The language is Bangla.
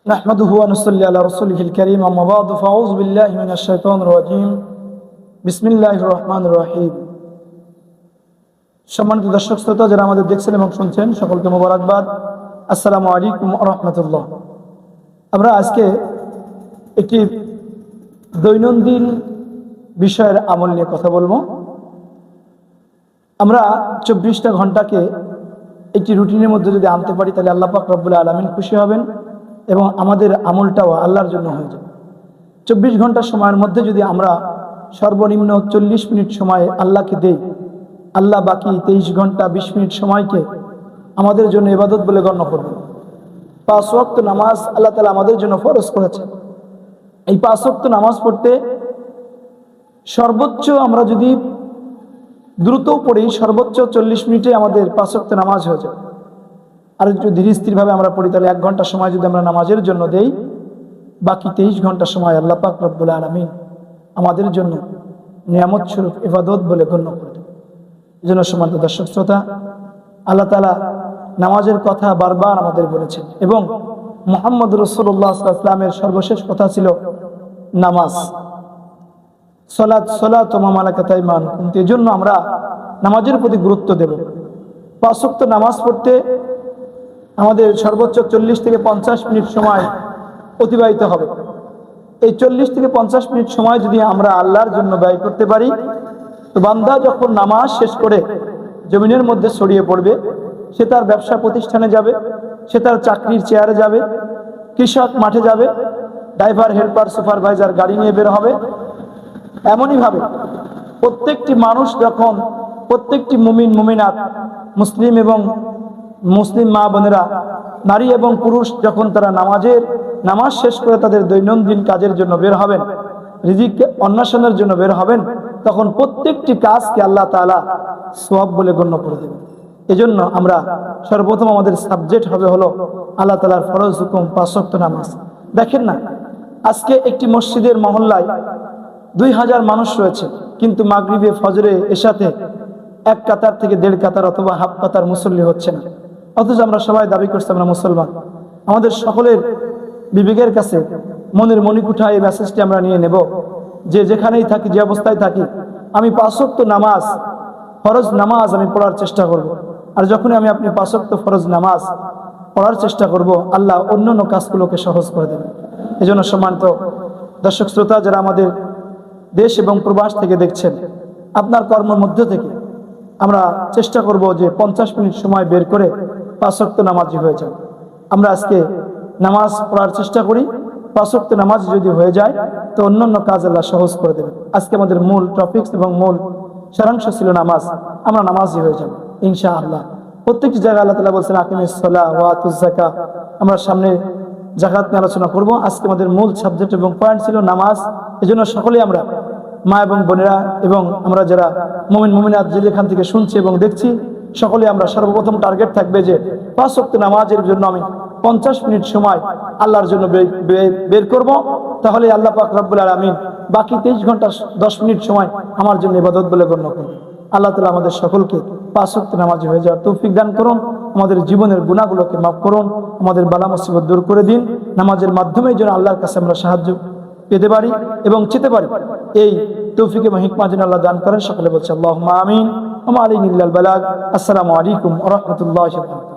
نحمده ونصلي على رسوله الكريم أما بعد فأعوذ بالله من الشيطان الرجيم بسم الله الرحمن الرحيم সম্মানিত দর্শক শ্রোতা যারা আমাদের দেখছেন এবং শুনছেন সকলকে মোবারকবাদ। আসসালামু আলাইকুম ওয়া রাহমাতুল্লাহ। আমরা আজকে একটি দৈনন্দিন বিষয়ের আমল নিয়ে কথা বলবো। আমরা 24টা ঘন্টাকে একটি রুটিনের মধ্যে যদি আনতে পারি তাহলে আল্লাহ পাক রব্বুল আলামিন খুশি হবেন এবং আমাদের আমলটাও আল্লাহর জন্য হয়ে যাবে। 24 ঘন্টা সময়ের মধ্যে যদি আমরা সর্বনিম্ন 40 মিনিট সময় আল্লাহকে দেই, আল্লাহ বাকি 23 ঘন্টা 20 মিনিট সময়কে আমাদের জন্য ইবাদত বলে গণ্য করবেন। 5 ওয়াক্ত নামাজ আল্লাহ তাআলা আমাদের জন্য ফরজ করেছেন। এই 5 ওয়াক্ত নামাজ পড়তে সর্বোচ্চ আমরা যদি দ্রুত পড়ি সর্বোচ্চ 40 মিনিটে আমাদের 5 ওয়াক্ত নামাজ হয়ে যায়। আর একটু ধীরে স্থিরভাবে আমরা পড়ি তাহলে 1 ঘন্টা সময় যদি আমরা নামাজের জন্য দেই, বাকি 23 ঘন্টা সময় আল্লাহ পাক রব্বুল আলামিন আমাদের জন্য নিয়ামত স্বরূপ ইবাদত বলে গণ্য করে দেন। এই জন্য সম্মানিত দর্শক শ্রোতা, আল্লাহ তাআলা নামাজের কথা বারবার আমাদের বলেছেন এবং মুহাম্মদ রাসূলুল্লাহ সাল্লাল্লাহু আলাইহি ওয়াসাল্লামের সর্বশেষ কথা ছিল নামাজ, সালাত ওয়া মা মালাকাত আইমানুকুম। এই জন্য আমরা নামাজের প্রতি গুরুত্ব দেব। 5 ওয়াক্ত নামাজ পড়তে আমাদের সর্বোচ্চ 40 থেকে 50 মিনিট সময় অতিবাহিত হবে। এই 40 থেকে 50 মিনিট সময় যদি আমরা আল্লাহর জন্য ব্যয় করতে পারি, তো বান্দা যখন নামাজ শেষ করে জমিনের মধ্যে ছড়িয়ে পড়বে, সে তার ব্যবসা প্রতিষ্ঠানে যাবে, সে তার চাকরির চেয়ারে যাবে, কৃষক মাঠে যাবে, ড্রাইভার হেল্পার সুপারভাইজার গাড়ি নিয়ে বের হবে। এমনইভাবে প্রত্যেকটি মানুষ যখন, প্রত্যেকটি মুমিন মুমিনাত, মুসলিম এবং মুসলিম মা বোনেরা, নারী এবং পুরুষ যখন তারা নামাজ শেষ করে তাদের দৈনন্দিন কাজের জন্য বের হবেন, রিজিক অন্বেষণের জন্য বের হবেন, তখন প্রত্যেকটি কাজকে আল্লাহ তাআলা সওয়াব বলে গণ্য করে দেবেন। এজন্য আমরা সর্বপ্রথম আমাদের সাবজেক্ট হলো আল্লাহ তাআলার ফরজ হুকুম 5 ওয়াক্ত নামাজ। দেখেন না, আজকে একটি মসজিদের মহল্লায় 2000 মানুষ রয়েছে, কিন্তু মাগরিবে, ফজরে, এশাতে 1 কাতার থেকে 1.5 কাতার অথবা হাফ কাতার মুসল্লি হচ্ছে না। অথচ আমরা সবাই দাবি করছি আমরা মুসলমান। আমাদের সকলের বিবেকের কাছে মনের মণিকুঠায় এই মেসেজটি আমরা নিয়ে নেব যে যেখানেই থাকি, যে অবস্থায় থাকি, আমি 5 ওয়াক্ত নামাজ, ফরজ নামাজ আমি পড়ার চেষ্টা করব। আর যখনই আপনি 5 ওয়াক্ত ফরজ নামাজ পড়ার চেষ্টা করব, আল্লাহ অন্যান্য কাজগুলোকে সহজ করে দেবেন। এই জন্য সম্মানিত দর্শক শ্রোতা যারা আমাদের দেশ এবং প্রবাস থেকে দেখছেন, আপনার কর্মের মধ্য থেকে আমরা চেষ্টা করব যে 50 মিনিট সময় বের করে 5 ওয়াক্ত নামাজি হয়ে যায়। আমরা আজকে নামাজ পড়ার চেষ্টা করি। 5 ওয়াক্ত নামাজ যদি হয়ে যায় তো অন্যান্য কাজ আল্লাহ সহজ করে দেবেন। আজকে আমাদের মূল টপিকস এবং মূল সারাংশ ছিল নামাজ। আমরা নামাজি হয়ে যাব ইনশাআল্লাহ। প্রত্যেকটি জায়গায় আল্লাহ তাআলা বলছেন আকিমিস সালাহ ওয়া আতুজ যাকাত। আমরা সামনে যাকাত নিয়ে আলোচনা করব। আজকে আমাদের মূল সাবজেক্ট এবং পয়েন্ট ছিল নামাজ। এজন্য সকলেই আমরা, মা এবং বোনেরা এবং আমরা যারা মুমিন মুমিনাত যে যেখান থেকে শুনছি এবং দেখছি, সকলে আমরা সর্বপ্রথম টার্গেট থাকবে যে 5 ওয়াক্ত নামাজের জন্য আমি 50 মিনিট সময় আল্লাহর জন্য বের করব। তাহলে আল্লাহ পাক রব্বুল আলামিন বাকি 23 ঘন্টা 10 মিনিট সময় আমার জন্য ইবাদত বলে গণ্য করবেন। আল্লাহ তাআলা আমাদের সকলকে 5 ওয়াক্ত নামাজি হয়ে যাওয়ার তৌফিক দান করুন। আমাদের জীবনের গুনাহগুলোকে মাফ করুন, আমাদের বালা মুসিবত দূর করে দিন। নামাজের মাধ্যমে যেন আল্লাহর কাছে আমরা সাহায্য পেতে পারি এবং চেতে পারি, এই তৌফিক এবং হিকমত যেন আল্লাহ দান করেন। সকলে বলছে আল্লাহুম্মা আমিন। ওয়া মা আলাইনা ইল্লাল বালাগ। আসসালামু আলাইকুম ওয়া রাহমাতুল্লাহি ওয়া বারাকাতুহু।